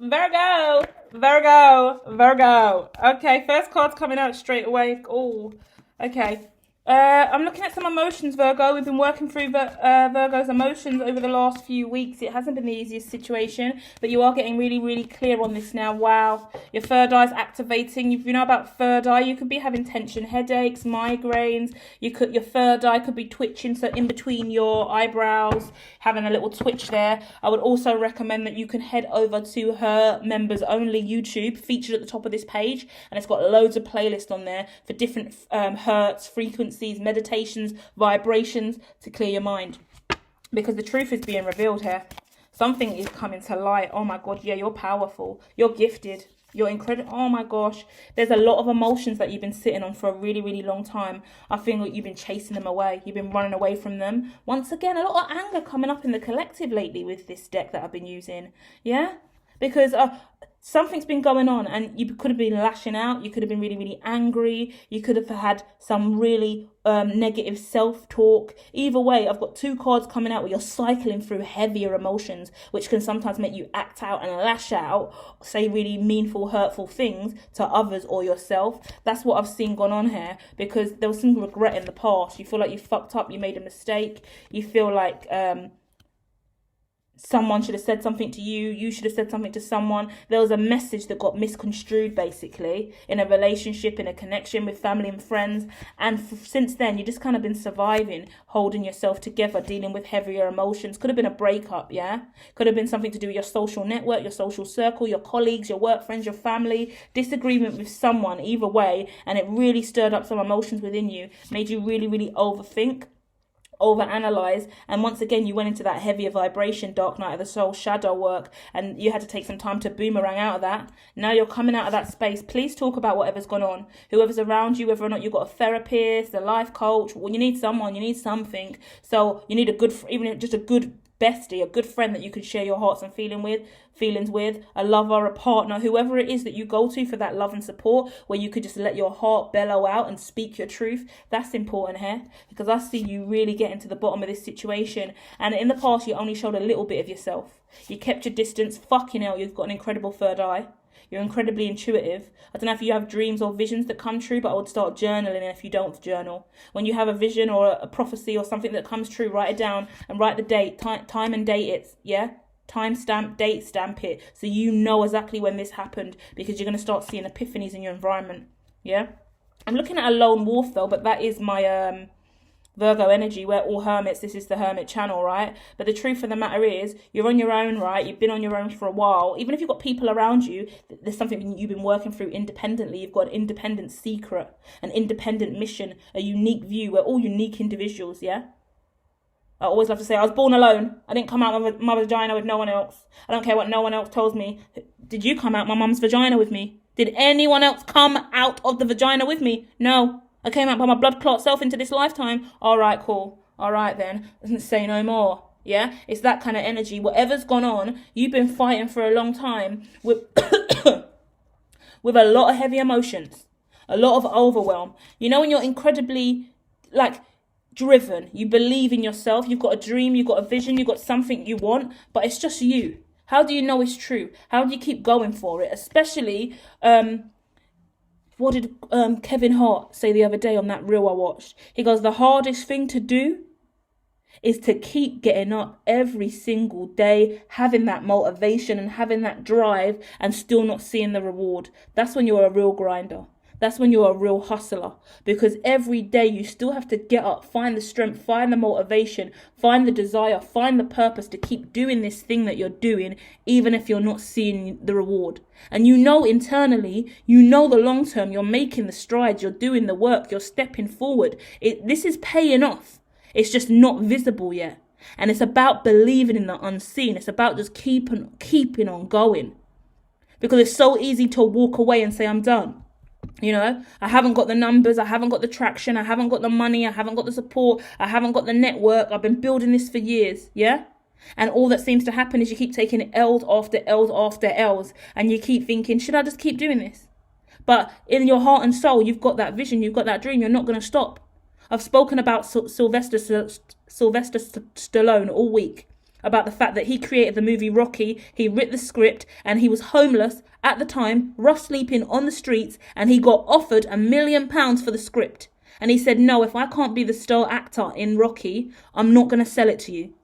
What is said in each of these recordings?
Virgo, Virgo. Okay, first card's coming out straight away. Oh, okay. I'm looking at some emotions, Virgo. We've been working through Virgo's emotions over the last few weeks. It hasn't been the easiest situation, but you are getting really, really clear on this now. Wow, your third eye's activating. If you know about third eye, you could be having tension, headaches, migraines. Your third eye could be twitching, so in between your eyebrows, having a little twitch there. I would also recommend that you can head over to her members only YouTube, featured at the top of this page, and it's got loads of playlists on there for different hertz, frequencies, meditations, vibrations to clear your mind. Because the truth is being revealed here. Something is coming to light. Oh my God, yeah, you're powerful. You're gifted. You're incredible. Oh my gosh. There's a lot of emotions that you've been sitting on for a really, really long time. I feel like you've been chasing them away. You've been running away from them. Once again, a lot of anger coming up in the collective lately with this deck that I've been using. Yeah? Because something's been going on and you could have been lashing out. You could have been really, really angry. You could have had some really negative self-talk. Either way, I've got two cards coming out where you're cycling through heavier emotions, which can sometimes make you act out and lash out, say really meaningful, hurtful things to others or yourself. That's what I've seen gone on here, because there was some regret in the past. You feel like you fucked up, you made a mistake. You feel like someone should have said something to you, you should have said something to someone. There was a message that got misconstrued, basically, in a relationship, in a connection with family and friends. And since then, you've just kind of been surviving, holding yourself together, dealing with heavier emotions. Could have been a breakup, yeah? Could have been something to do with your social network, your social circle, your colleagues, your work friends, your family, disagreement with someone, either way. And it really stirred up some emotions within you, made you really, really overthink, overanalyze, and once again you went into that heavier vibration, dark night of the soul, shadow work, and you had to take some time to boomerang out of that. Now you're coming out of that space. Please talk about whatever's gone on, whoever's around you, whether or not you've got a therapist, a life coach. Well, you need someone, you need something. So you need a good, even just a good bestie, a good friend that you can share your hearts and feelings with, a lover, a partner, whoever it is that you go to for that love and support, where you could just let your heart bellow out and speak your truth. That's important here, because I see you really getting to the bottom of this situation. And in the past, you only showed a little bit of yourself. You kept your distance. Fucking hell, you've got an incredible third eye. You're incredibly intuitive. I don't know if you have dreams or visions that come true, but I would start journaling if you don't journal. When you have a vision or a prophecy or something that comes true, write it down and write the date, time and date it, yeah? Time stamp, date stamp it, so you know exactly when this happened, because you're going to start seeing epiphanies in your environment, yeah? I'm looking at a lone wolf though, but that is my Virgo energy. We're all hermits. This is the hermit channel, right? But the truth of the matter is, you're on your own, right? You've been on your own for a while. Even if you've got people around you, there's something you've been working through independently. You've got an independent secret, an independent mission, a unique view. We're all unique individuals, yeah? I always love to say, I was born alone. I didn't come out of my vagina with no one else. I don't care what no one else tells me. Did you come out my mum's vagina with me? Did anyone else come out of the vagina with me? No. I came out by my blood clot self into this lifetime. All right, cool. All right, then. Doesn't say no more. Yeah? It's that kind of energy. Whatever's gone on, you've been fighting for a long time with, with a lot of heavy emotions, a lot of overwhelm. You know, when you're incredibly, driven, you believe in yourself, you've got a dream, you've got a vision, you've got something you want, but it's just you. How do you know it's true? How do you keep going for it? Especially, what did Kevin Hart say the other day on that reel I watched? He goes, the hardest thing to do is to keep getting up every single day, having that motivation and having that drive and still not seeing the reward. That's when you're a real grinder. That's when you're a real hustler, because every day you still have to get up, find the strength, find the motivation, find the desire, find the purpose to keep doing this thing that you're doing, even if you're not seeing the reward. And you know internally, you know the long term, you're making the strides, you're doing the work, you're stepping forward. This is paying off. It's just not visible yet. And it's about believing in the unseen. It's about just keeping on going. Because it's so easy to walk away and say, I'm done. You know, I haven't got the numbers, I haven't got the traction, I haven't got the money, I haven't got the support, I haven't got the network, I've been building this for years, yeah? And all that seems to happen is you keep taking L's after L's after L's, and you keep thinking, should I just keep doing this? But in your heart and soul, you've got that vision, you've got that dream, you're not going to stop. I've spoken about Sylvester Stallone all week. about the fact that he created the movie Rocky, he wrote the script, and he was homeless at the time, rough sleeping on the streets, and he got offered £1 million for the script. And he said, no, if I can't be the star actor in Rocky, I'm not going to sell it to you.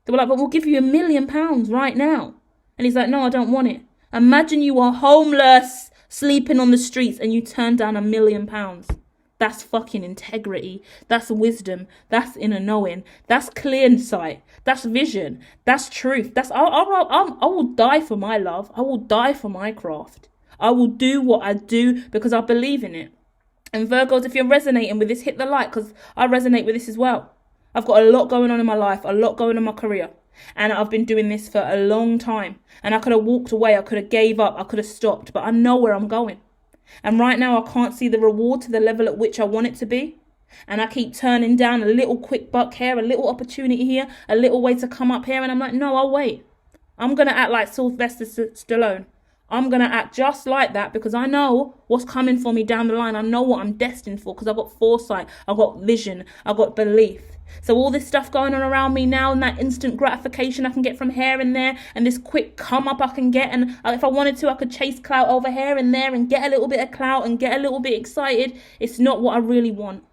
They were like, but we'll give you £1 million right now. And he's like, no, I don't want it. Imagine you are homeless, sleeping on the streets, and you turn down £1 million. That's fucking integrity. That's wisdom. That's inner knowing. That's clear sight. That's vision. That's truth. I will die for my love. I will die for my craft. I will do what I do because I believe in it. And Virgos, if you're resonating with this, hit the like, because I resonate with this as well. I've got a lot going on in my life, a lot going on in my career. And I've been doing this for a long time. And I could have walked away, I could have gave up, I could have stopped, but I know where I'm going. And right now I can't see the reward to the level at which I want it to be. And I keep turning down a little quick buck here, a little opportunity here, a little way to come up here. And I'm like, no, I'll wait. I'm going to act like Sylvester Stallone. I'm going to act just like that because I know what's coming for me down the line. I know what I'm destined for because I've got foresight, I've got vision, I've got belief. So all this stuff going on around me now and that instant gratification I can get from here and there and this quick come up I can get, and if I wanted to I could chase clout over here and there and get a little bit of clout and get a little bit excited. It's not what I really want.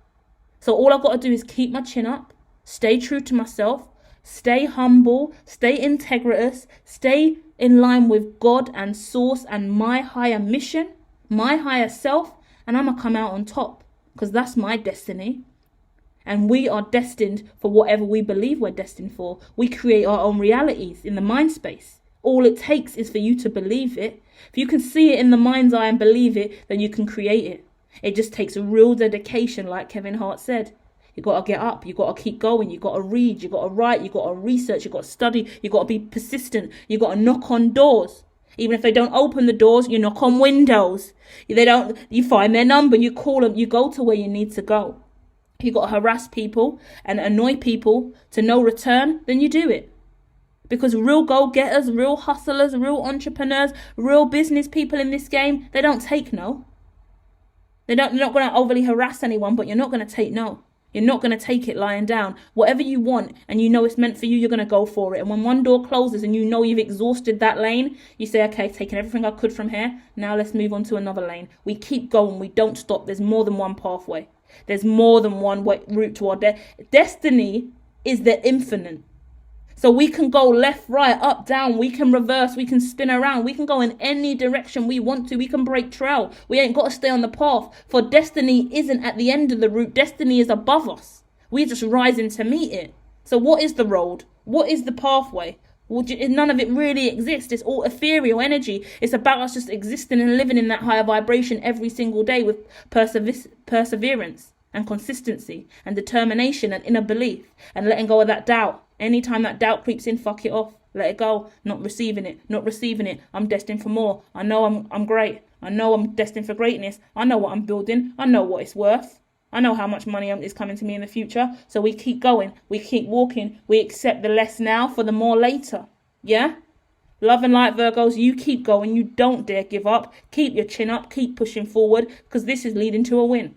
So all I've got to do is keep my chin up, stay true to myself, stay humble, stay integritous, stay in line with God and source and my higher mission, my higher self, and I'm going to come out on top because that's my destiny. And we are destined for whatever we believe we're destined for. We create our own realities in the mind space. All it takes is for you to believe it. If you can see it in the mind's eye and believe it, then you can create it. It just takes a real dedication, like Kevin Hart said. You got to get up, you got to keep going, you got to read, you got to write, you got to research, you got to study, you got to be persistent, you got to knock on doors. Even if they don't open the doors, you knock on windows. You find their number, you call them, you go to where you need to go. If you got to harass people and annoy people to no return, then you do it. Because real go-getters, real hustlers, real entrepreneurs, real business people in this game, they don't take no. They're not going to overly harass anyone, but you're not going to take no. You're not going to take it lying down. Whatever you want and you know it's meant for you, you're going to go for it. And when one door closes and you know you've exhausted that lane, you say, okay, taking everything I could from here, now let's move on to another lane. We keep going. We don't stop. There's more than one pathway. There's more than one route to our destiny is the infinite. So we can go left, right, up, down. We can reverse. We can spin around. We can go in any direction we want to. We can break trail. We ain't got to stay on the path. For destiny isn't at the end of the route. Destiny is above us. We're just rising to meet it. So what is the road? What is the pathway? Well, none of it really exists. It's all ethereal energy. It's about us just existing and living in that higher vibration every single day with perseverance and consistency and determination and inner belief and letting go of that doubt. Anytime that doubt creeps in, fuck it off. Let it go. Not receiving it. I'm destined for more. I know I'm great. I know I'm destined for greatness. I know what I'm building. I know what it's worth. I know how much money is coming to me in the future. So we keep going. We keep walking. We accept the less now for the more later. Yeah? Love and light, Virgos. You keep going. You don't dare give up. Keep your chin up. Keep pushing forward because this is leading to a win.